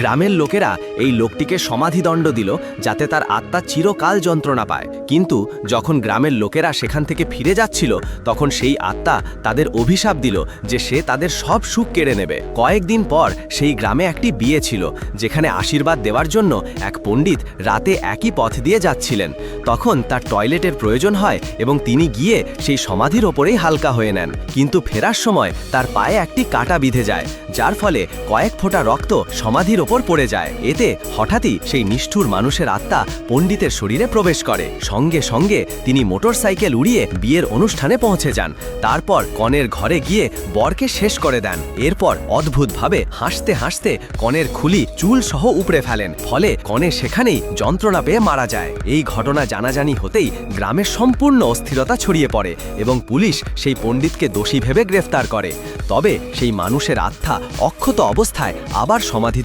গ্রামের লোকেরা এই লোকটিকে সমাধিদণ্ড দিল যাতে তার আত্মা চিরকাল যন্ত্রণা পায়। কিন্তু যখন গ্রামের লোকেরা সেখান থেকে ফিরে যাচ্ছিল তখন সেই আত্মা তাদের অভিশাপ দিল যে সে তাদের সব সুখ কেড়ে নেবে। কয়েকদিন পর সেই গ্রামে একটি বিয়ে ছিল, যেখানে আশীর্বাদ দেওয়ার জন্য এক পণ্ডিত রাতে একই পথ দিয়ে যাচ্ছিলেন। তখন তার টয়লেটের প্রয়োজন হয় এবং তিনি গিয়ে সেই সমাধির ওপরেই হালকা হয়ে নেন। কিন্তু ফেরার সময় তার পায়ে একটি কাঁটা বিঁধে যায়, যার ফলে কয়েক ফোঁটা রক্ত সমাধির ওপর পড়ে যায়। এতে হঠাৎই সেই নিষ্ঠুর মানুষের আত্মা পণ্ডিতের শরীরে প্রবেশ করে। সঙ্গে সঙ্গে তিনি মোটরসাইকেল উড়িয়ে বিয়ের অনুষ্ঠানে পৌঁছে যান। তারপর কনের ঘরে গিয়ে বরকে শেষ করে দেন। এরপর অদ্ভুতভাবে হাসতে হাসতে কনের খুলি চুল সহ উপড়ে ফেলেন, ফলে কনে সেখানেই যন্ত্রণা পেয়ে মারা যায়। এই ঘটনা জানাজানি হতেই গ্রামের সম্পূর্ণ অস্থিরতা ছড়িয়ে পড়ে এবং পুলিশ সেই পণ্ডিতকে দোষী ভেবে গ্রেফতার করে। তবে সেই মানুষের আত্মা অক্ষত অবস্থায় আবার সমাধি